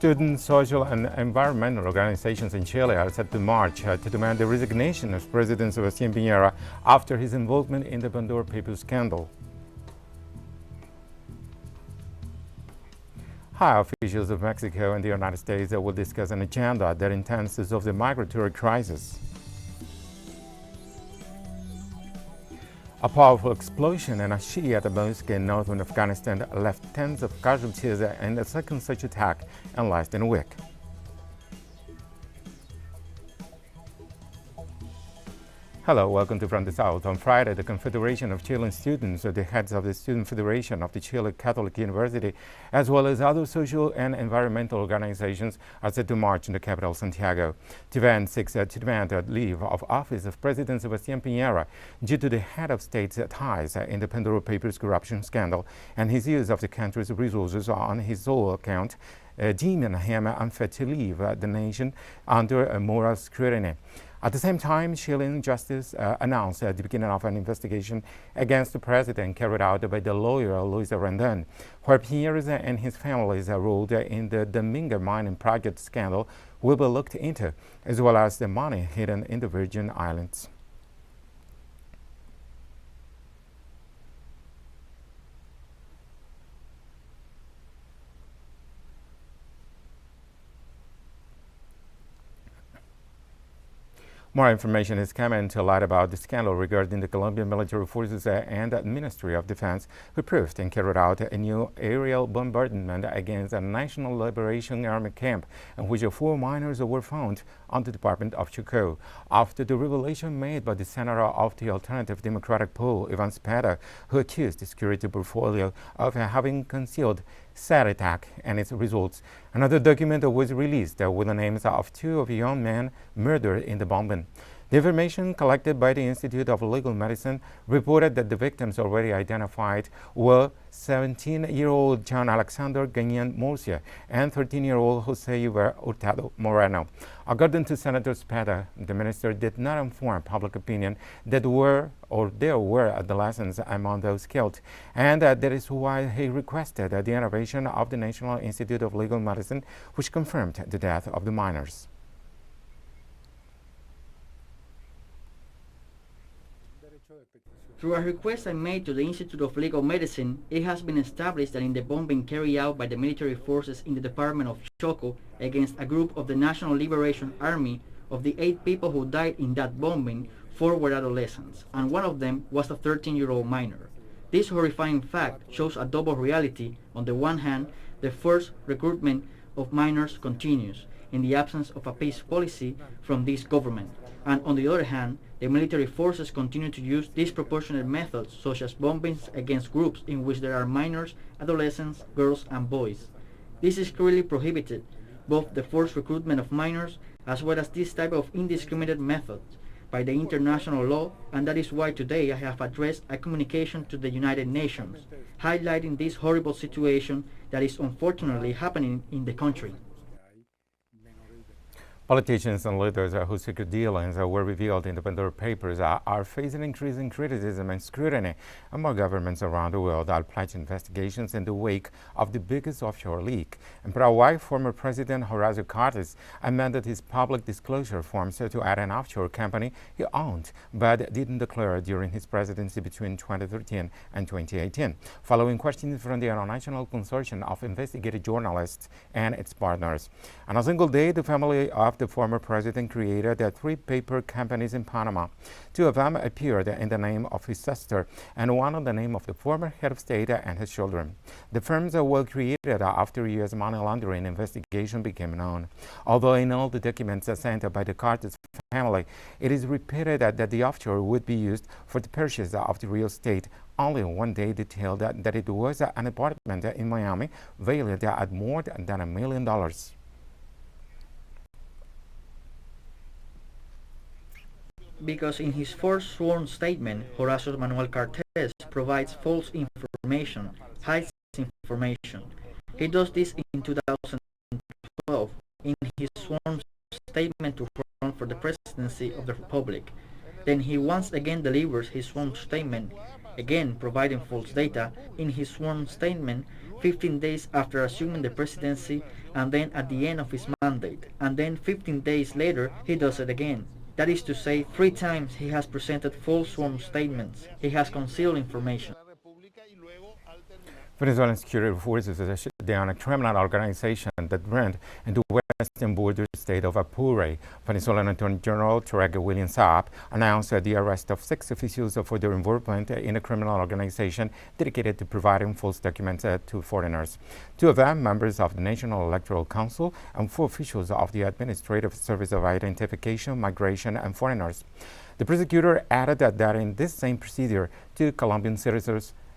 Student, social, and environmental organizations in Chile are set to march to demand the resignation of President Sebastián Piñera after his involvement in the Pandora Papers scandal. High officials of Mexico and the United States will discuss an agenda that intends to solve the migratory crisis. A powerful explosion in a Shiite mosque in northern Afghanistan left tens of casualties in the second such attack in less than a week. Hello, welcome to From the South. On Friday, the Confederation of Chilean Students, the heads of the Student Federation of the Chile Catholic University, as well as other social and environmental organizations, are set to march in the capital, Santiago. The event seeks to demand a leave of office of President Sebastián Piñera due to the head of state's ties in the Pandora Papers corruption scandal and his use of the country's resources on his sole account, deeming him unfit to leave the nation under moral scrutiny. At the same time, Chilean justice announced the beginning of an investigation against the president carried out by the lawyer Luis Rondon, where Piñera and his family's role in the Dominga mining project scandal will be looked into, as well as the money hidden in the Virgin Islands. More information is coming to light about the scandal regarding the Colombian military forces and the Ministry of Defense, who proved and carried out a new aerial bombardment against a National Liberation Army camp in which 4 miners were found on the Department of Chocó. After the revelation made by the senator of the Alternative Democratic Pool, Ivan Cepeda, who accused the security portfolio of having concealed said attack and its results. Another document was released with the names of 2 young men murdered in the bombing. The information collected by the Institute of Legal Medicine reported that the victims already identified were 17-year-old John Alexander Gañán Murcia and 13-year-old Jose Hurtado Moreno. According to Senator Cepeda, the minister did not inform public opinion that there were adolescents among those killed, and that is why he requested the intervention of the National Institute of Legal Medicine, which confirmed the death of the miners. Through a request I made to the Institute of Legal Medicine, it has been established that in the bombing carried out by the military forces in the Department of Chocó against a group of the National Liberation Army, of the 8 people who died in that bombing, 4 were adolescents, and one of them was a 13-year-old minor. This horrifying fact shows a double reality. On the one hand, the forced recruitment of minors continues, in the absence of a peace policy from this government, and on the other hand, the military forces continue to use disproportionate methods such as bombings against groups in which there are minors, adolescents, girls and boys. This is clearly prohibited, both the forced recruitment of minors as well as this type of indiscriminate methods by the international law, and that is why today I have addressed a communication to the United Nations, highlighting this horrible situation that is unfortunately happening in the country. Politicians and leaders whose secret dealings were revealed in the Pandora Papers are facing increasing criticism and scrutiny, and more governments around the world are pledging investigations in the wake of the biggest offshore leak. In Paraguay, former President Horacio Cartes amended his public disclosure forms to add an offshore company he owned but didn't declare during his presidency between 2013 and 2018, following questions from the International Consortium of Investigative Journalists and its partners. On a single day, the family of the former president created 3 paper companies in Panama. 2 of them appeared in the name of his sister and one in the name of the former head of state and his children. The firms were created after U.S. money laundering investigation became known. Although in all the documents sent by the Cartes family, it is repeated that the offshore would be used for the purchase of the real estate. Only one day detailed that it was an apartment in Miami valued at more than $1 million. Because in his first sworn statement, Horacio Manuel Cartes provides false information, hides information. He does this in 2012 in his sworn statement to run for the presidency of the Republic. Then he once again delivers his sworn statement, again providing false data, in his sworn statement 15 days after assuming the presidency, and then at the end of his mandate, and then 15 days later he does it again. That is to say, 3 times he has presented false sworn statements. He has concealed information. Venezuelan security forces shut down a criminal organization that ran in the western border state of Apure. Venezuelan Attorney General Tarek William Saab announced the arrest of 6 officials for their involvement in a criminal organization dedicated to providing false documents to foreigners. 2 of them, members of the National Electoral Council, and 4 officials of the Administrative Service of Identification, Migration, and Foreigners. The prosecutor added that in this same procedure, 2 Colombian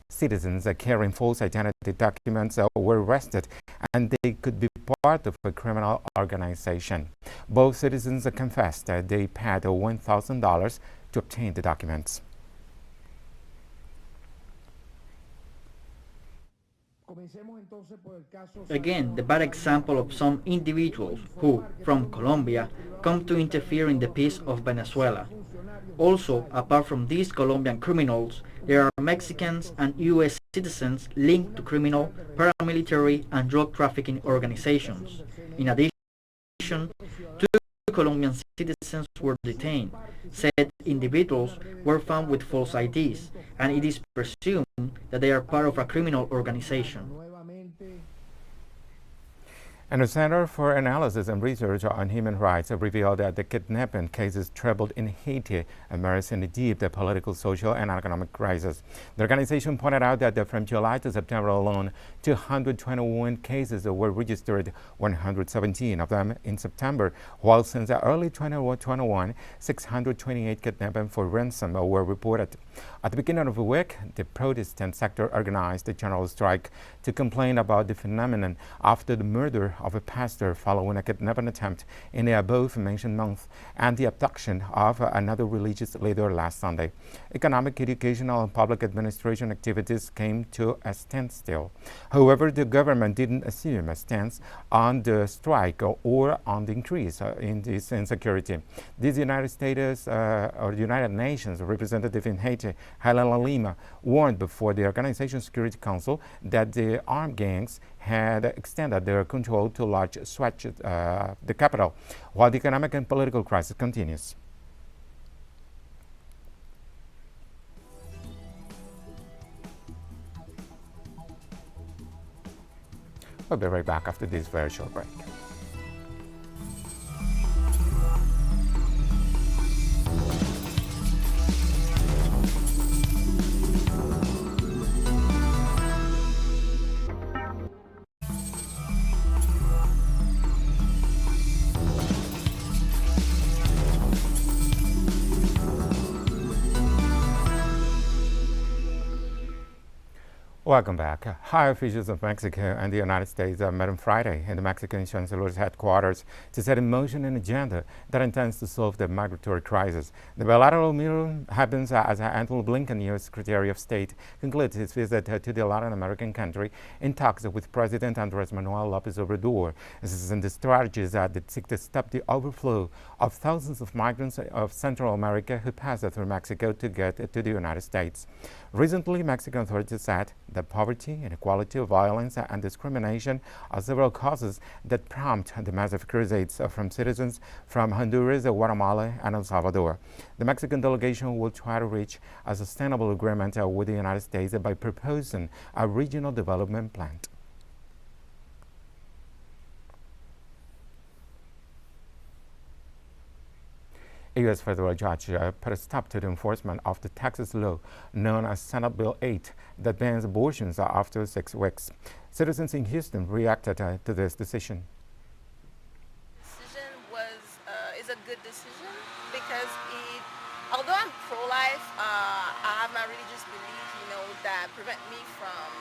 citizens carrying false identity documents were arrested, and they could be part of a criminal organization. Both citizens confessed that they paid $1,000 to obtain the documents. Again, the bad example of some individuals who, from Colombia, come to interfere in the peace of Venezuela. Also, apart from these Colombian criminals, there are Mexicans and U.S. citizens linked to criminal, paramilitary, and drug trafficking organizations. In addition, 2 Colombian citizens were detained. Said individuals were found with false IDs, and it is presumed that they are part of a criminal organization. And the Center for Analysis and Research on Human Rights revealed that the kidnapping cases trebled in Haiti, immersed in deep political, social, and economic crisis. The organization pointed out that from July to September alone, 221 cases were registered, 117 of them in September, while since early 2021, 628 kidnappings for ransom were reported. At the beginning of the week, the Protestant sector organized a general strike to complain about the phenomenon after the murder of a pastor following a kidnapping attempt in the above-mentioned month and the abduction of another religious leader last Sunday. Economic, educational, and public administration activities came to a standstill. However, the government didn't assume a stance on the strike or on the increase in this insecurity. This United Nations representative in Haiti, Helena Lima, warned before the Organization Security Council that the armed gangs had extended their control to large stretches the capital, while the economic and political crisis continues. We'll be right back after this very short break. Welcome back. High officials of Mexico and the United States met on Friday in the Mexican Chancellor's headquarters to set in motion an agenda that intends to solve the migratory crisis. The bilateral meeting happens as Antony Blinken, U.S. Secretary of State, concludes his visit to the Latin American country in talks with President Andrés Manuel López Obrador. This is in the strategies that seek to stop the overflow of thousands of migrants of Central America who pass through Mexico to get to the United States. Recently, Mexican authorities said that poverty, inequality, violence, and discrimination are several causes that prompt the massive crusades from citizens from Honduras, Guatemala, and El Salvador. The Mexican delegation will try to reach a sustainable agreement with the United States by proposing a regional development plan. A U.S. federal judge put a stop to the enforcement of the Texas law known as Senate Bill 8 that bans abortions after 6 weeks. Citizens in Houston reacted to this decision. Is a good decision because although I'm pro-life, I have my religious belief, that prevent me from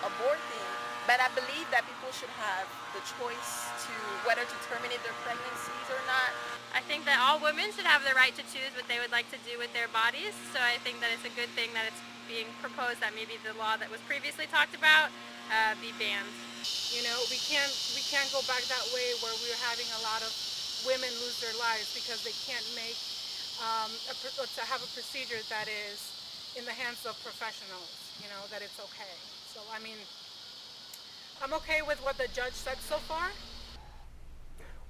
aborting. But I believe that people should have the choice to whether to terminate their pregnancies or not. I think that all women should have the right to choose what they would like to do with their bodies. So I think that it's a good thing that it's being proposed that maybe the law that was previously talked about be banned. We can't go back that way where we're having a lot of women lose their lives because they can't make to have a procedure that is in the hands of professionals. That it's okay. So, I mean, I'm okay with what the judge said so far.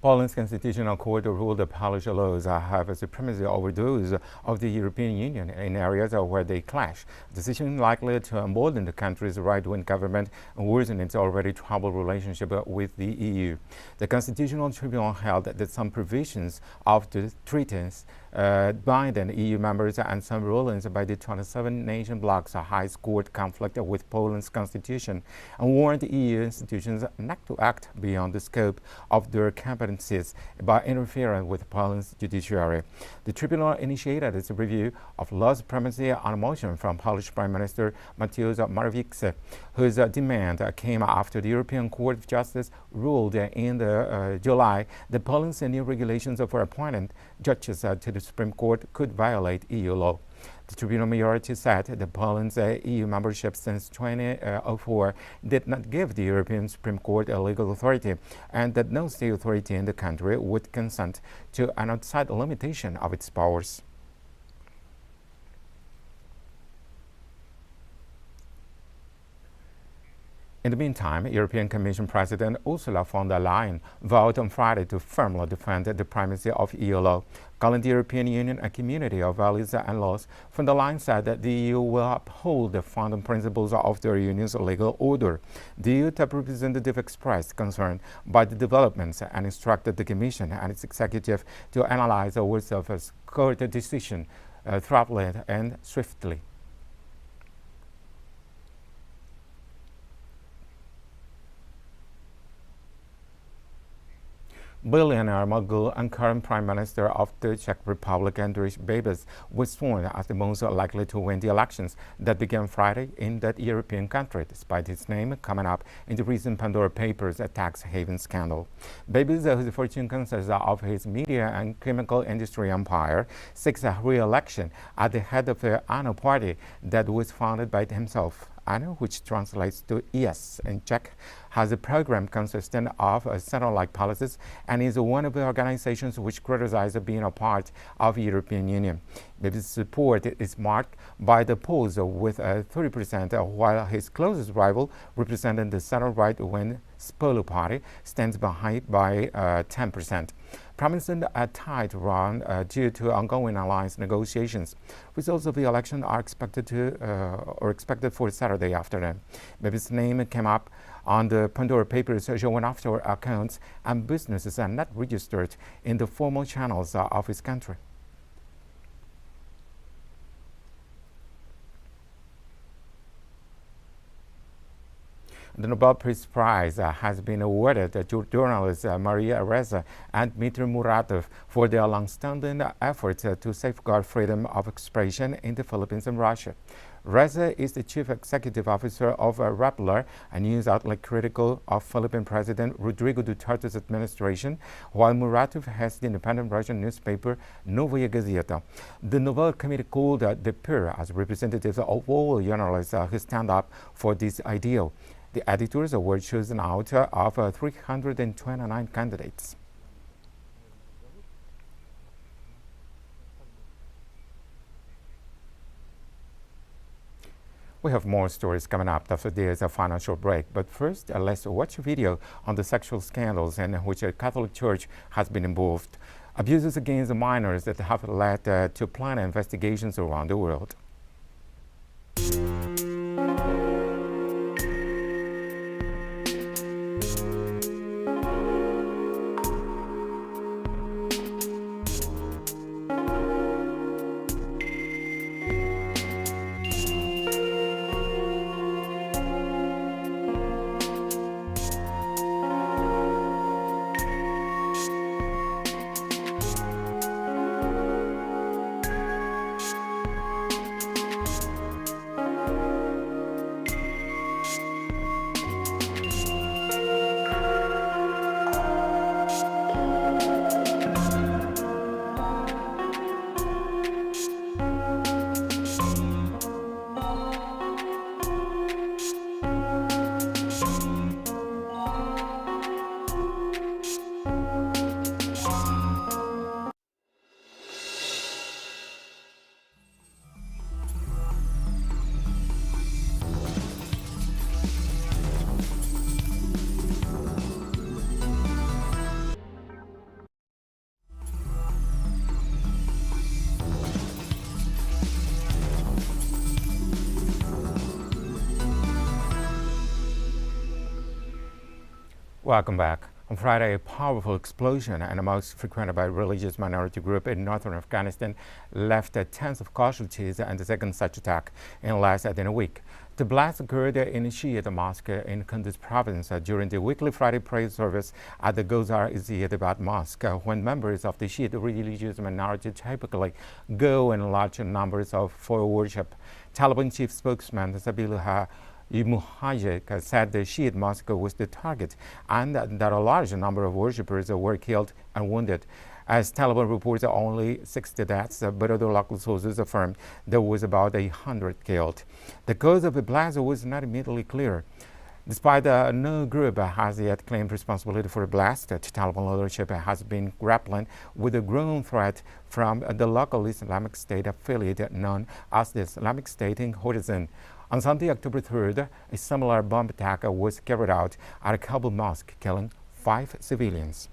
Poland's constitutional court ruled the Polish laws have a supremacy over those of the European Union in areas where they clash, a decision likely to embolden the country's right-wing government and worsen its already troubled relationship with the EU. The Constitutional Tribunal held that some provisions of the treaties bind the EU members and some rulings by the 27 nation blocs high court conflict with Poland's constitution and warned EU institutions not to act beyond the scope of their competencies by interfering with Poland's judiciary. The tribunal initiated its review of law supremacy on a motion from Polish Prime Minister Mateusz Morawiecki, whose demand came after the European Court of Justice ruled in July that Poland's new regulations for appointing judges to the Supreme Court could violate EU law. The tribunal majority said that Poland's EU membership since 2004 did not give the European Supreme Court a legal authority and that no state authority in the country would consent to an outside limitation of its powers. In the meantime, European Commission President Ursula von der Leyen vowed on Friday to firmly defend the primacy of EU law. Calling the European Union a community of values and laws, von der Leyen said that the EU will uphold the founding principles of their union's legal order. The EU top representative expressed concern by the developments and instructed the Commission and its executive to analyze the words of a court decision thoroughly and swiftly. Billionaire mogul and current Prime Minister of the Czech Republic, Andrej Babiš, was sworn as the most likely to win the elections that began Friday in that European country, despite his name coming up in the recent Pandora Papers tax haven scandal. Babiš, whose fortune consists of his media and chemical industry empire, seeks a re-election at the head of the ANO party that was founded by himself. ANO, which translates to yes in Czech, has a program consisting of center-like policies and is one of the organizations which criticize being a part of the European Union. Babiš's support is marked by the polls with 30%, while his closest rival, representing the center-right-wing Spolu party, stands behind by 10%. Promising a tight run due to ongoing alliance negotiations. Results of the election are expected for Saturday afternoon. Babiš's name came up on the Pandora Papers showing offshore accounts and businesses are not registered in the formal channels of his country. The Nobel Peace Prize has been awarded to journalists Maria Ressa and Dmitry Muratov for their long-standing efforts to safeguard freedom of expression in the Philippines and Russia. Ressa is the chief executive officer of Rappler, a news outlet critical of Philippine President Rodrigo Duterte's administration, while Muratov has the independent Russian newspaper Novaya Gazeta. The Nobel Committee called the pair as representatives of all journalists who stand up for this ideal. The editors were chosen out of 329 candidates. We have more stories coming up after there's a final short break. But first, let's watch a video on the sexual scandals in which a Catholic church has been involved. Abuses against minors that have led to planned investigations around the world. Welcome back. On Friday, a powerful explosion and the most frequented by religious minority group in northern Afghanistan left tens of casualties and the second such attack in less than a week. The blast occurred in a Shiite mosque in Kunduz province during the weekly Friday prayer service at the Gozar-e-Ziyadat Mosque, when members of the Shiite religious minority typically go in large numbers for worship. Taliban chief spokesman Zabiullah Muhajir said the Shiite mosque was the target and that a large number of worshippers were killed and wounded. As Taliban reports only 60 deaths, but other local sources affirmed there was about 100 killed. The cause of the blast was not immediately clear. Despite no group has yet claimed responsibility for the blast, the Taliban leadership has been grappling with a growing threat from the local Islamic State affiliate known as the Islamic State in Khorasan. On Sunday, October 3rd, a similar bomb attack was carried out at a Kabul mosque, killing 5 civilians.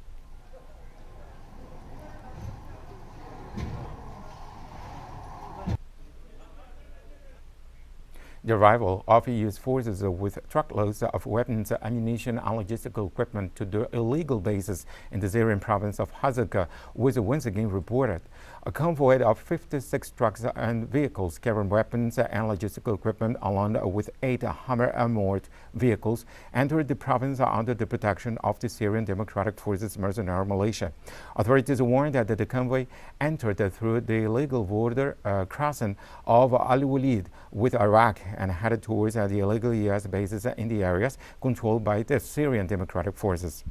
The arrival of U.S. forces with truckloads of weapons, ammunition, and logistical equipment to the illegal bases in the Syrian province of Hazaka was once again reported. A convoy of 56 trucks and vehicles carrying weapons and logistical equipment, along with 8 Hummer armored vehicles, entered the province under the protection of the Syrian Democratic Forces mercenary militia. Authorities warned that the convoy entered through the illegal border crossing of Al Walid with Iraq and headed towards the illegal U.S. bases in the areas controlled by the Syrian Democratic Forces.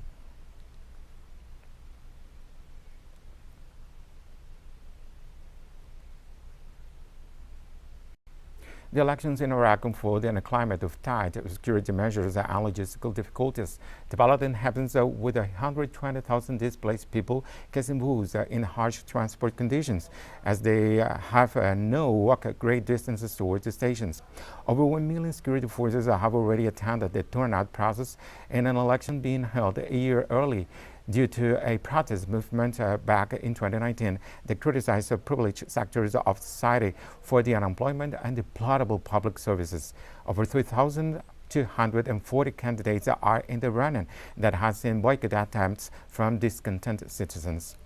The elections in Iraq unfolded in a climate of tight security measures and logistical difficulties. The balloting happens with 120,000 displaced people casting votes in harsh transport conditions, as they have no walk great distances towards the stations. Over 1 million security forces have already attended the turnout process in an election being held a year early, due to a protest movement back in 2019 that criticized privileged sectors of society for the unemployment and deplorable public services. Over 3,240 candidates are in the running that has seen boycott attempts from discontent citizens.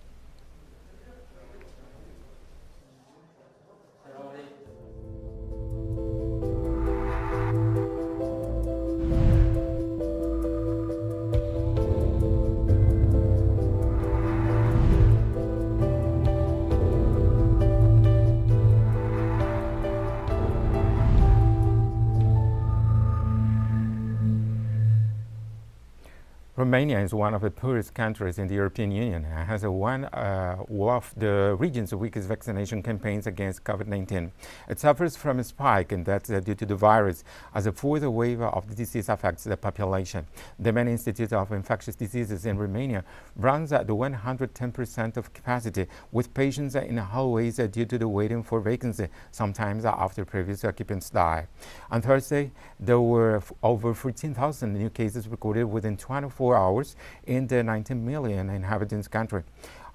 Romania is one of the poorest countries in the European Union and has one of the region's weakest vaccination campaigns against COVID-19. It suffers from a spike in deaths due to the virus, as a fourth wave of the disease affects the population. The main Institute of Infectious Diseases in Romania runs at 110% of capacity, with patients in hallways due to the waiting for vacancy, sometimes after previous occupants die. On Thursday, there were over 14,000 new cases recorded within 24 hours in the 19 million inhabitants country.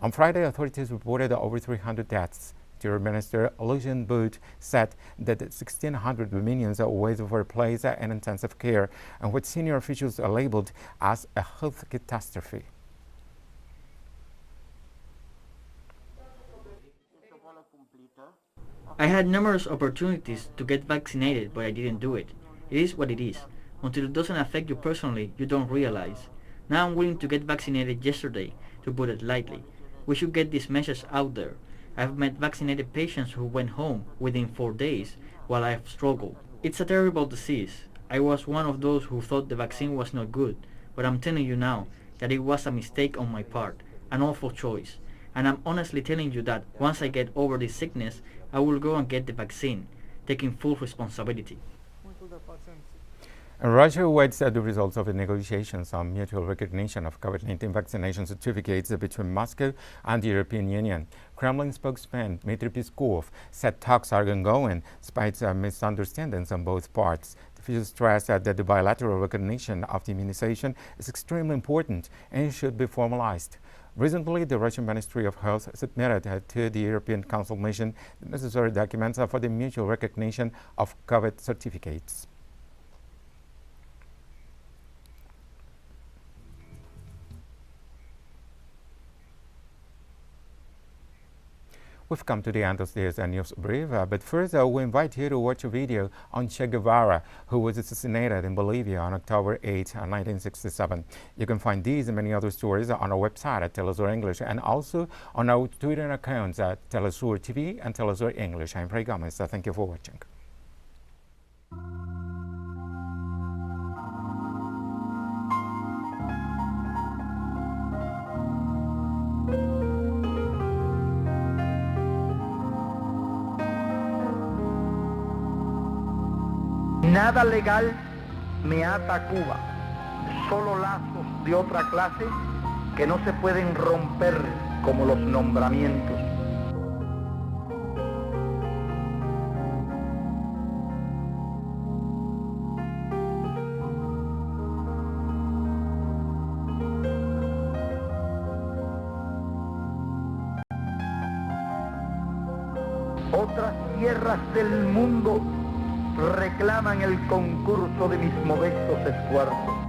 On Friday, authorities reported over 300 deaths. Interior Minister Lucian Bud said that 1,600 Romanians are waiting for a place in intensive care, and what senior officials are labeled as a health catastrophe. I had numerous opportunities to get vaccinated, but I didn't do it. It is what it is. Until it doesn't affect you personally, you don't realize. Now I'm willing to get vaccinated yesterday, to put it lightly. We should get this message out there. I've met vaccinated patients who went home within 4 days while I've struggled. It's a terrible disease. I was one of those who thought the vaccine was not good, but I'm telling you now that it was a mistake on my part, an awful choice. And I'm honestly telling you that once I get over this sickness, I will go and get the vaccine, taking full responsibility. And Russia awaits the results of the negotiations on mutual recognition of COVID-19 vaccination certificates between Moscow and the European Union. Kremlin spokesman Dmitry Peskov said talks are ongoing despite misunderstandings on both parts. The official stressed that the bilateral recognition of the immunization is extremely important and should be formalized. Recently, the Russian Ministry of Health submitted to the European Council mission the necessary documents for the mutual recognition of COVID certificates. We've come to the end of this news brief, but first we invite you to watch a video on Che Guevara, who was assassinated in Bolivia on October 8, 1967. You can find these and many other stories on our website at Telesur English and also on our Twitter accounts at Telesur TV and Telesur English. I'm Ray Gomez. Thank you for watching. Nada legal me ata a Cuba, solo lazos de otra clase que no se pueden romper como los nombramientos. Otras tierras del mundo reclaman el concurso de mis modestos esfuerzos.